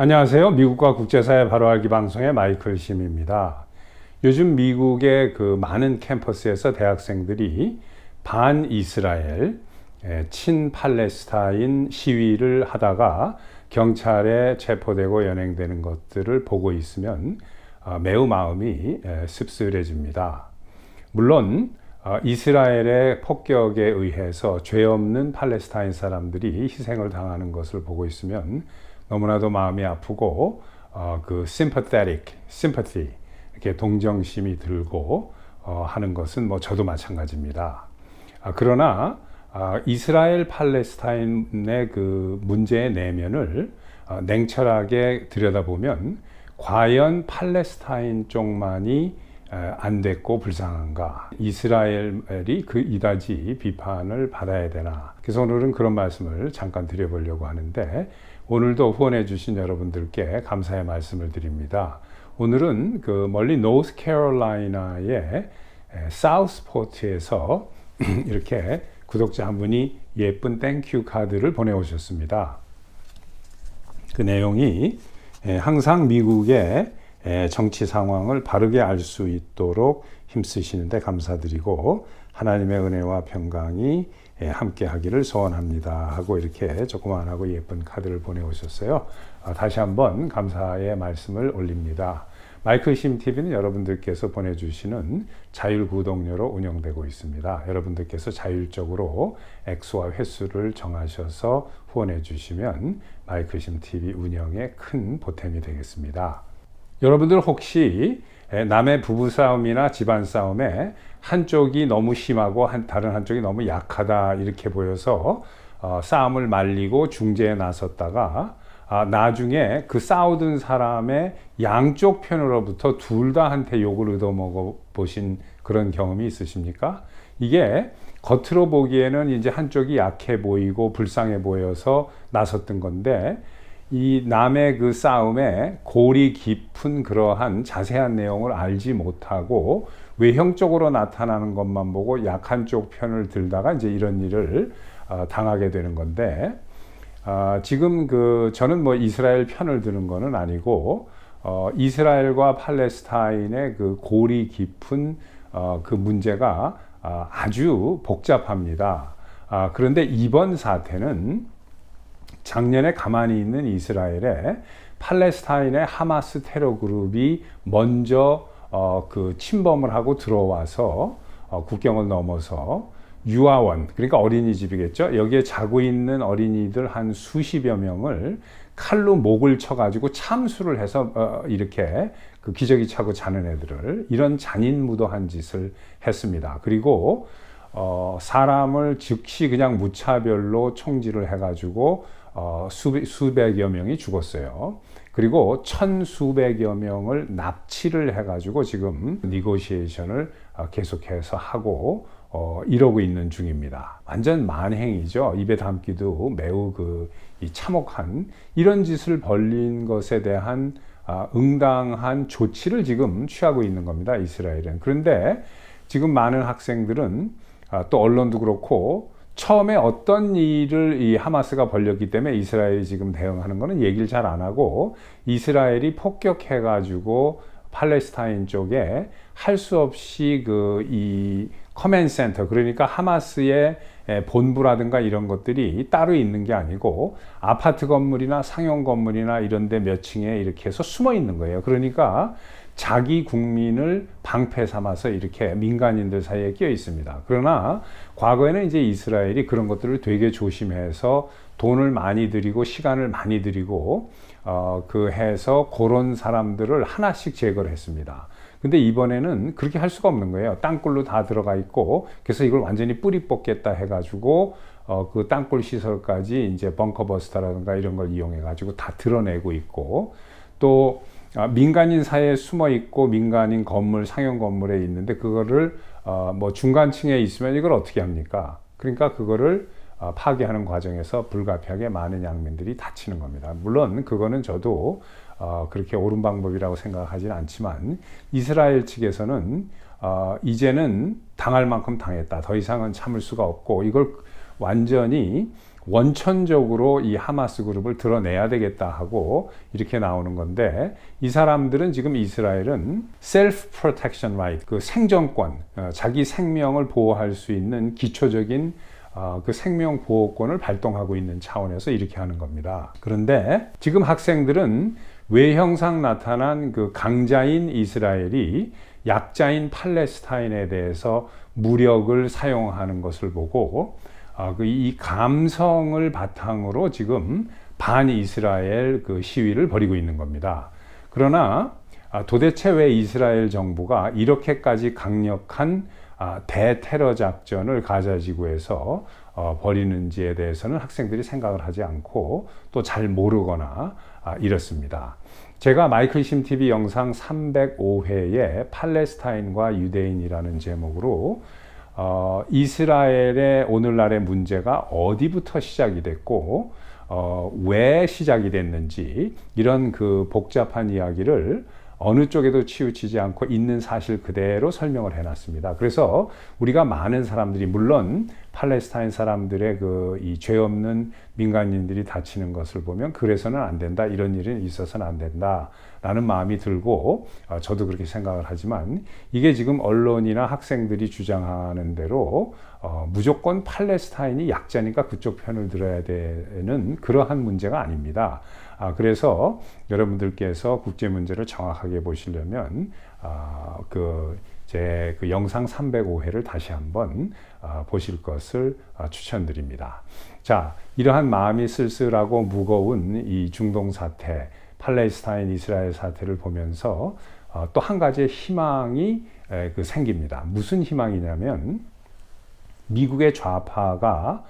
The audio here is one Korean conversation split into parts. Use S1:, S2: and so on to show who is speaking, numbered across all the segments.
S1: 안녕하세요. 미국과 국제사회 바로알기 방송의 마이클 심입니다. 요즘 미국의 그 많은 캠퍼스에서 대학생들이 반이스라엘, 친팔레스타인 시위를 하다가 경찰에 체포되고 연행되는 것들을 보고 있으면 매우 마음이 씁쓸해집니다. 물론 이스라엘의 폭격에 의해서 죄 없는 팔레스타인 사람들이 희생을 당하는 것을 보고 있으면 너무나도 마음이 아프고 그 sympathy 이렇게 동정심이 들고 하는 것은 뭐 저도 마찬가지입니다. 그러나 이스라엘 팔레스타인의 그 문제의 내면을 냉철하게 들여다보면 과연 팔레스타인 쪽만이 안 됐고 불쌍한가? 이스라엘이 그 이다지 비판을 받아야 되나? 그래서 오늘은 그런 말씀을 잠깐 드려보려고 하는데, 오늘도 후원해 주신 여러분들께 감사의 말씀을 드립니다. 오늘은 그 멀리 노스캐롤라이나의 사우스포트에서 이렇게 구독자 한 분이 예쁜 땡큐 카드를 보내오셨습니다. 그 내용이 항상 미국의 정치 상황을 바르게 알 수 있도록 힘쓰시는데 감사드리고 하나님의 은혜와 평강이 함께 하기를 소원합니다 하고 이렇게 조그만하고 예쁜 카드를 보내오셨어요. 다시 한번 감사의 말씀을 올립니다. 마이클 심 TV는 여러분들께서 보내주시는 자율 구독료로 운영되고 있습니다. 여러분들께서 자율적으로 액수와 횟수를 정하셔서 후원해 주시면 마이클 심 TV 운영에 큰 보탬이 되겠습니다. 여러분들 혹시 남의 부부싸움이나 집안싸움에 한쪽이 너무 심하고 다른 한쪽이 너무 약하다 이렇게 보여서 싸움을 말리고 중재에 나섰다가 나중에 그 싸우던 사람의 양쪽 편으로부터 둘 다 한테 욕을 얻어먹어 보신 그런 경험이 있으십니까? 이게 겉으로 보기에는 이제 한쪽이 약해 보이고 불쌍해 보여서 나섰던 건데, 이 남의 그 싸움에 골이 깊은 그러한 자세한 내용을 알지 못하고 외형적으로 나타나는 것만 보고 약한 쪽 편을 들다가 이제 이런 일을 당하게 되는 건데, 지금 저는 뭐 이스라엘 편을 드는 거는 아니고 이스라엘과 팔레스타인의 그 골이 깊은 그 문제가 아주 복잡합니다. 그런데 이번 사태는 작년에 가만히 있는 이스라엘에 팔레스타인의 하마스 테러 그룹이 먼저 그 침범을 하고 들어와서 국경을 넘어서 유아원, 그러니까 어린이집이겠죠. 여기에 자고 있는 어린이들 한 수십여 명을 칼로 목을 쳐가지고 참수를 해서 이렇게 그 기저귀 차고 자는 애들을, 이런 잔인무도한 짓을 했습니다. 그리고 사람을 즉시 그냥 무차별로 총질을 해가지고 수백여 명이 죽었어요. 그리고 천수백여 명을 납치를 해가지고 지금 니고시에이션을 계속해서 하고 이러고 있는 중입니다. 완전 만행이죠. 입에 담기도 매우 이 참혹한 이런 짓을 벌린 것에 대한 응당한 조치를 지금 취하고 있는 겁니다, 이스라엘은. 그런데 지금 많은 학생들은 또 언론도 그렇고 처음에 어떤 일을 이 하마스가 벌였기 때문에 이스라엘이 지금 대응하는 거는 얘기를 잘 안 하고, 이스라엘이 폭격해가지고 팔레스타인 쪽에 할 수 없이 이 커맨드 센터, 그러니까 하마스의 본부라든가 이런 것들이 따로 있는 게 아니고 아파트 건물이나 상용 건물이나 이런 데 몇 층에 이렇게 해서 숨어 있는 거예요. 그러니까 자기 국민을 방패 삼아서 이렇게 민간인들 사이에 끼어 있습니다. 그러나 과거에는 이제 이스라엘이 그런 것들을 되게 조심해서 돈을 많이 들이고 시간을 많이 들이고 해서 그런 사람들을 하나씩 제거를 했습니다. 근데 이번에는 그렇게 할 수가 없는 거예요. 땅굴로 다 들어가 있고, 그래서 이걸 완전히 뿌리 뽑겠다 해가지고 그 땅굴 시설까지 이제 벙커버스터라든가 이런 걸 이용해 가지고 다 드러내고 있고, 또 민간인 사이에 숨어 있고 민간인 건물, 상용 건물에 있는데 그거를 뭐 중간층에 있으면 이걸 어떻게 합니까? 그러니까 그거를 파괴하는 과정에서 불가피하게 많은 양민들이 다치는 겁니다. 물론 그거는 저도 그렇게 옳은 방법이라고 생각하지는 않지만, 이스라엘 측에서는 이제는 당할 만큼 당했다, 더 이상은 참을 수가 없고 이걸 완전히 원천적으로 이 하마스 그룹을 드러내야 되겠다 하고 이렇게 나오는 건데, 이 사람들은 지금 이스라엘은 self protection right, 그 생존권, 자기 생명을 보호할 수 있는 기초적인 그 생명 보호권을 발동하고 있는 차원에서 이렇게 하는 겁니다. 그런데 지금 학생들은 외형상 나타난 그 강자인 이스라엘이 약자인 팔레스타인에 대해서 무력을 사용하는 것을 보고 이 감성을 바탕으로 지금 반이스라엘 그 시위를 벌이고 있는 겁니다. 그러나 도대체 왜 이스라엘 정부가 이렇게까지 강력한 대테러 작전을 가자 지구에서 벌이는지에 대해서는 학생들이 생각을 하지 않고 또 잘 모르거나 이렇습니다. 제가 마이클 심 TV 영상 305회에 팔레스타인과 유대인이라는 제목으로 이스라엘의 오늘날의 문제가 어디부터 시작이 됐고 왜 시작이 됐는지, 이런 그 복잡한 이야기를 어느 쪽에도 치우치지 않고 있는 사실 그대로 설명을 해놨습니다. 그래서 우리가 많은 사람들이, 물론 팔레스타인 사람들의 그 이 죄 없는 민간인들이 다치는 것을 보면 그래서는 안 된다, 이런 일은 있어서는 안 된다 라는 마음이 들고, 저도 그렇게 생각을 하지만, 이게 지금 언론이나 학생들이 주장하는 대로 무조건 팔레스타인이 약자니까 그쪽 편을 들어야 되는 그러한 문제가 아닙니다. 그래서 여러분들께서 국제 문제를 정확하게 보시려면 제 그 영상 305회를 다시 한번 보실 것을 추천드립니다. 자, 이러한 마음이 쓸쓸하고 무거운 이 중동 사태, 팔레스타인 이스라엘 사태를 보면서 또 한 가지의 희망이 생깁니다. 무슨 희망이냐면, 미국의 좌파가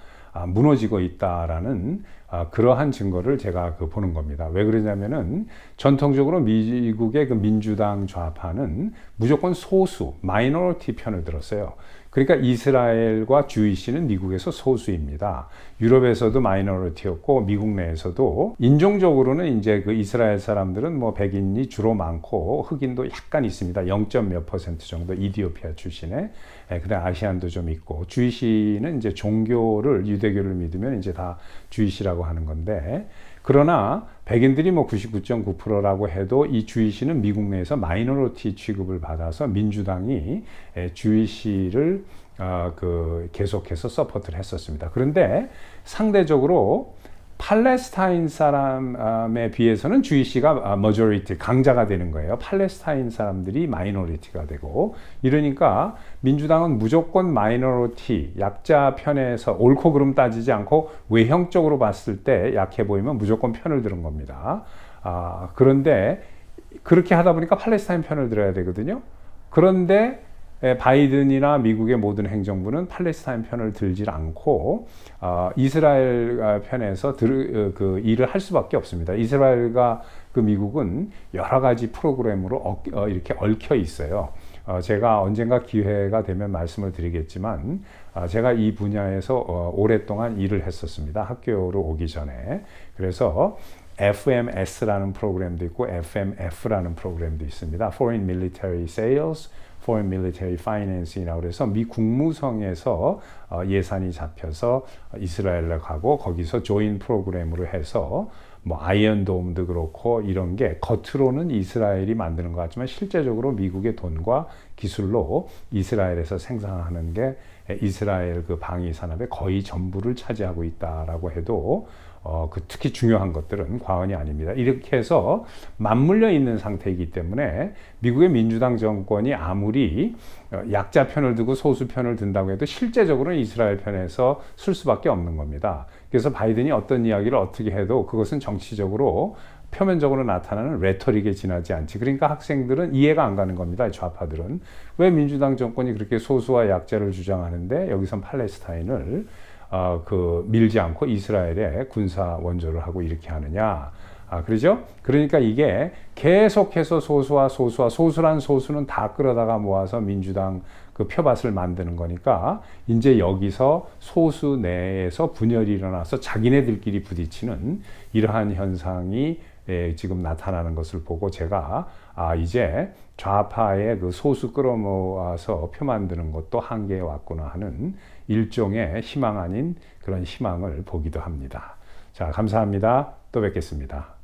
S1: 무너지고 있다라는 그러한 증거를 제가 보는 겁니다. 왜 그러냐면은, 전통적으로 미국의 그 민주당 좌파는 무조건 소수, 마이너리티 편을 들었어요. 그러니까 이스라엘과 주이시는 미국에서 소수입니다. 유럽에서도 마이너리티였고, 미국 내에서도 인종적으로는 이제 그 이스라엘 사람들은 뭐 백인이 주로 많고 흑인도 약간 있습니다. 0.몇 % 정도, 이디오피아 출신의. 그다음 아시안도 좀 있고, 주이시는 이제 종교를, 유대교를 믿으면 이제 다 주이시라고 하는 건데, 그러나 백인들이 뭐 99.9%라고 해도 이 주이시는 미국 내에서 마이너리티 취급을 받아서 민주당이 주이시를 계속해서 서포트를 했었습니다. 그런데 상대적으로 팔레스타인 사람에 비해서는 주이시가 머저리티, 강자가 되는 거예요. 팔레스타인 사람들이 마이너리티가 되고, 이러니까 민주당은 무조건 마이너리티, 약자 편에서 옳고 그름 따지지 않고 외형적으로 봤을 때 약해 보이면 무조건 편을 드는 겁니다. 그런데 그렇게 하다 보니까 팔레스타인 편을 들어야 되거든요. 그런데 바이든이나 미국의 모든 행정부는 팔레스타인 편을 들지 않고 이스라엘 편에서 그 일을 할 수밖에 없습니다. 이스라엘과 그 미국은 여러 가지 프로그램으로 이렇게 얽혀 있어요. 제가 언젠가 기회가 되면 말씀을 드리겠지만, 제가 이 분야에서 오랫동안 일을 했었습니다. 학교로 오기 전에. 그래서 FMS라는 프로그램도 있고 FMF라는 프로그램도 있습니다. Foreign Military Sales, Foreign Military Financing이라고 해서 미 국무성에서 예산이 잡혀서 이스라엘에 가고, 거기서 조인 프로그램으로 해서 뭐 아이언돔도 그렇고, 이런 게 겉으로는 이스라엘이 만드는 것 같지만 실제적으로 미국의 돈과 기술로 이스라엘에서 생산하는 게 이스라엘 그 방위 산업의 거의 전부를 차지하고 있다라고 해도 특히 중요한 것들은 과언이 아닙니다. 이렇게 해서 맞물려 있는 상태이기 때문에 미국의 민주당 정권이 아무리 약자 편을 두고 소수 편을 든다고 해도 실제적으로는 이스라엘 편에서 쓸 수밖에 없는 겁니다. 그래서 바이든이 어떤 이야기를 어떻게 해도 그것은 정치적으로 표면적으로 나타나는 레토릭에 지나지 않지. 그러니까 학생들은 이해가 안 가는 겁니다. 좌파들은. 왜 민주당 정권이 그렇게 소수와 약자를 주장하는데 여기선 팔레스타인을 밀지 않고 이스라엘에 군사 원조를 하고 이렇게 하느냐. 그러죠? 그러니까 이게 계속해서 소수란 소수는 다 끌어다가 모아서 민주당 그 표밭을 만드는 거니까, 이제 여기서 소수 내에서 분열이 일어나서 자기네들끼리 부딪히는 이러한 현상이 지금 나타나는 것을 보고 제가 이제 좌파의 그 소수 끌어모아서 표 만드는 것도 한계에 왔구나 하는 일종의 희망 아닌 그런 희망을 보기도 합니다. 자, 감사합니다. 또 뵙겠습니다.